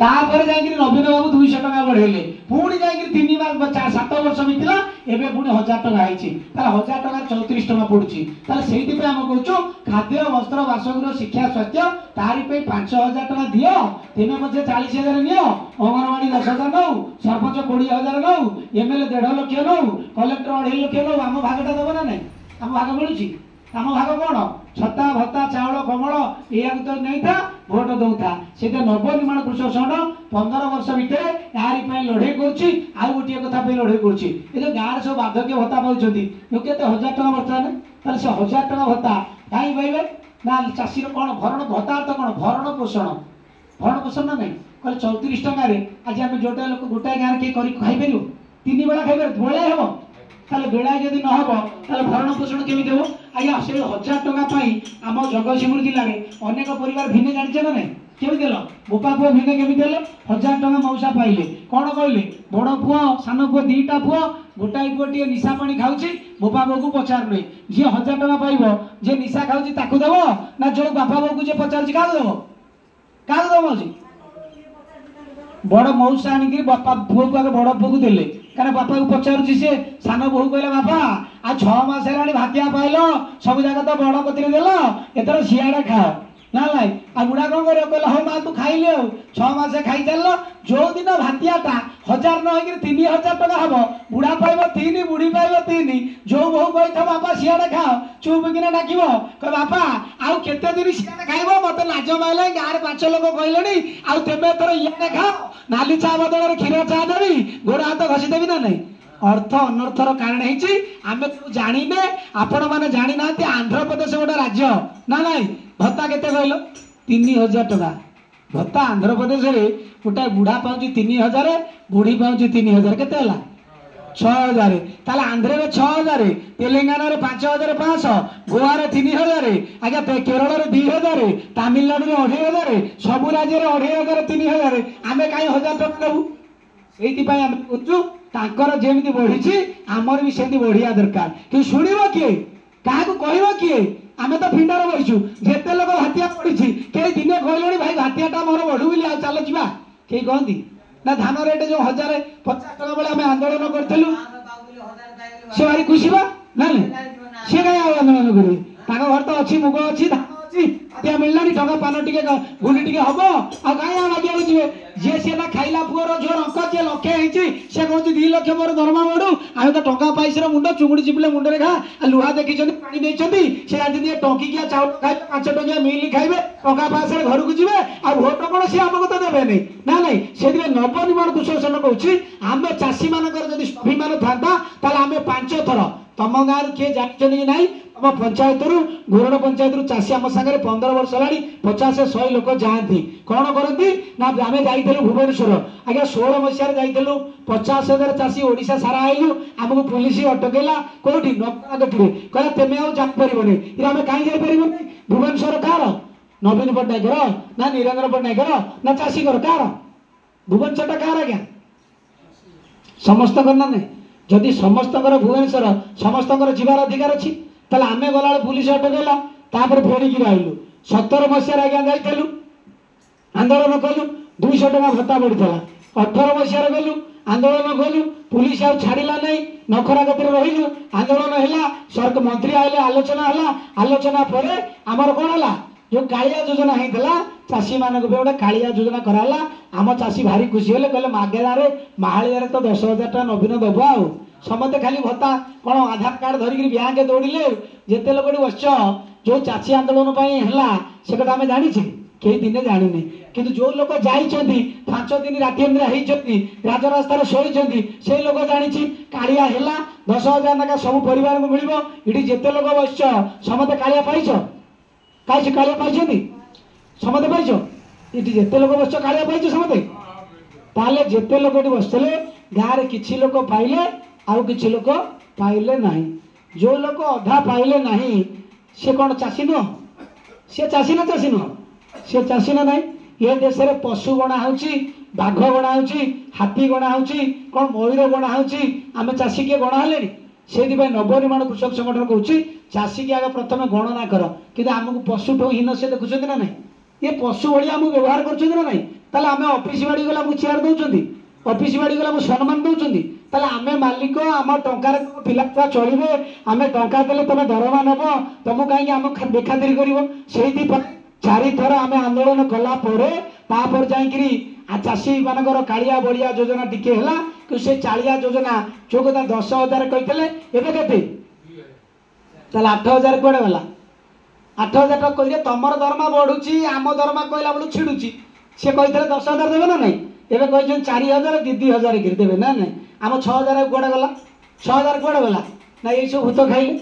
तापर जाकि नवीन बाबू 200 टका बढ़ेले पुणी जाकि 7 वर्ष बीतला एबे पुणी 1000 टका आइछि तार 1000 टका 34 टका पड़ुछि ताले सेहिति पे हम कहूछु खाद्य वस्त्र बासगृह शिक्षा स्वास्थ्य तारि पे 5000 टका दियो तेमे मध्ये 40000 नियो अंगनवाड़ी 10000 नौ सरपंच 20000 नौ एमएलए 1.5 लाख नौ कलेक्टर 2.5 लाख नौ हम भागटा देबो ना नहीं हम भाग मिलुछि आम भाग कौन छता भत्ता चाउल कमल या तो नहीं था भोट दौता से नवनिर्माण कृषक संघ 15 वर्ष भितर यारी लड़े कर गोटे कथा लड़े कर गाँव सब बार्धक्य भत्ता पाँच के 1000 टका बर्तमान से 1000 टका भत्ता कहीं पाइबे ना चाषी कौन भरण भत्ता तो कौन भरण पोषण ना नहीं कहे 34 टकर आज आम जोटा लोक गोटाए गाँव किए खाईपर 3 बेला खाईपर बेड़ा हम ताले बेड़ा जदि न हो ताले भरण पोषण केमी देबो आज्ञा से 1000 टका पाई आम जगतसिंहपुर जिले में अनेक परिवार भिन्न जानिछ ना नहीं केमी देलो बोपा पुओ भिन्न केमी देलो 1000 टका मौसा पाइले कौन कहले बड़ पुओ सान पुओ दीटा पुओ गोटाए पुओ टी निशा पानी खाउची बोपा बो को पचार नै जे 1000 टका पाइबो जे निशा खाउची ताकू देबो ना जो बापा बो को जे पचारची का देबो मौसी बड़ मौसा आनिक बापा पुओ को बड़ पुओ को देले कारण बापा को पचारुची से सान बहु कहले बापा आ 6 मास हेलानी भातिया पाइल सब जगह तो बड़ कतिर देल एतर सियाड़े खाओ ना लाई आ बुढ़ा कौन कर कहले हो माँ तू खाइले 6 मास खाई चल जो दिन भातियाटा 1000 न हो 3000 टका हम बुढ़ा पाइब 3 बुढ़ी पाइब 3 जो बहु कही बापा सियाड़े खाओ चुप किना डाक कह बापा आउ केते दिन सियाड़े खाइब मत लाज मारे गाँव 5 लोक कहले आउ तेमे एथर इे खाओ नाली चा बदल क्षीर चा देवी गोड़ हाथ घसी देवी ना नहीं अर्थ अनर्थर कारण आम जाने आपण मैंने जानी ना आंध्र प्रदेश गोटे राज्य ना नाई भत्ता केते कहल 3000 टका भत्ता आंध्र प्रदेश में गोटे बुढ़ा पाँच 3000 बुढ़ी पाँच 3000 केते 6000 ताले आंध्र में 6000 तेलंगाना रे 5500 गोवा रे 3000 आज्ञा केरल रे 2000 तमिलनाडु रे 2500 सब राज्य रे 2500 3000 आमे काई 1000 टका देबू सेहिति आम कहूँ तांकर जेमिति बढ़ी आमर भी सेमती बढ़िया दरकार कि शुणव किए क्या कह किए आम तो फिंडार बहीचु जिते लोक भातिया पड़ी कई दिने कहले भाई भातियाटा मोर बढ़ू बोली चल जा कई कहती ना धान रेट जो 1050 टका बेले आम आंदोलन करूँ सी भारी खुशी बा ना सी कहीं आंदोलन करेंगे घर तो अच्छी मुग अच्छी धान अच्छी मिललानी टका पान टे गुली टे हम आ कहीं मागे जी जे सी ना खाइला पुअर झोर अंक जी लक्षे होती सी कहूँ 2 लाख मोर दरमा बढ़ू आम तो टंका पैसा मुंड चुंगुड़ी चिपिले मुंडे खा लुहा देखी पानी देते सी आज टंकिया चाउल खाइबे 5 टंकिया मिल खाइबे टंका पैसा घर को जी आ भोट कौन सी आमको तो देवे नहीं ना नहीं से नवनिर्माण कृषक संघ कहूँ आम चाषी मानकर जब स्वाभिमान था आम 5 थर तम गाँव किए जानते ना तुम पंचायत घोरण पंचायत चाषी आम सागर 15 वर्ष है 50-100 लोक जाती कौन करती ना आम जाइलु भुवनेश्वर आज्ञा 16 मसीह जाइलु 50,000 चाषी ओडिशा सारा आइलु आमको पुलिस अटकेला कौटी नगटी कहला तेमे आउ जापर आम कहीं जापर भुवनेश्वर कार नवीन पट्टनायक ना निरंजन पट्टनायक ना चाषी कार भुवनेश्वर कार आज्ञा समस्त ना नहीं जदि समस्त भुवनेश्वर समस्त जीवार अधिकार अच्छी ताले आमे गला पुलिस अटकेला तापर फेरिकी आइलु 17 मसीह आज्ञा जाइलु आंदोलन कलु 200 टका भत्ता बढ़ीला 18 मसीह गलु आंदोलन कलु पुलिस आ छाड़िला नहीं नखरा गतिर रहिलु आंदोलन हैला सरकार मंत्री आइले आलोचना पर आमर कौन है जो कालिया योजना होता चाषी मान गोटे कालिया योजना कराला आम चाषी भारी खुशी हेले कहले मागेदारे माहालिया तो 10,000 टका नवीन दब आ समस्ते खाली भत्ता कौन आधार कार्ड धरिक बैंक दौड़े जिते लोग बस जो चाषी आंदोलन है से कथा आम जानी कई दिने जानी कि जो लोग जाइए 5 दिन राति होती राजरास्तार शोती से लोग जानी कालिया है 10,000 टका सब परिवार को मिल ये जिते लोग बस समस्ते कालिया पाइछ कहीं कालिया पाई समस्ते पाइछ ये जिते लोग बस कालिया पाइछ समस्ते ताले जिते लोग बसते गाँव में किसी लोग पाइले आउ किसी लोग पाइले नहीं जो लोग अधा पाइले नहीं से कौन चाषी नुह सी चाषी ना सी चाषी ना नहीं ये देश में पशु गणा हो बाघ गणा हो हाथी गणा हो कौन मयूर गणा होमें चाषी किए गणा हेले से नवनिर्माण कृषक संगठन कहूँ चाषी की आगे प्रथम गणना कर कि आमको पशु ठो हीन से देखुं ना नहीं ये पशु भाई आमको व्यवहार कर ना नहीं ताले आमे ऑफिस बाड़ी गला मु चेयर दउचंदी ऑफिस बाड़ी गला मु सम्मान दउचंदी ताले आमे मालिक आम टंकार पिला चलिबे आमे टंका देले तमे दरमा नबो तुम कहीं आम बेखातिरी करिवो सेही पर 4 थर आमे आंदोलन कला परे तापर जाईकरी आ चाषी मानकर कालिया बलिया योजना टिके हला कि से चालिया योजना जो कथा 10,000 कहते एबे केते ताले 8,000 कोड़े गला 8,000 टका कहिए तमर दरमा बढ़ुची आम दरमा कहला बळु छिडुची से कहते 10,000 देबे ना नहीं एबे कहछन 4,000 2,000 गिर देबे ना नहीं आम 6,000 कोड़े गला 6,000 कोड़े गला ना ये सब भूत खाइले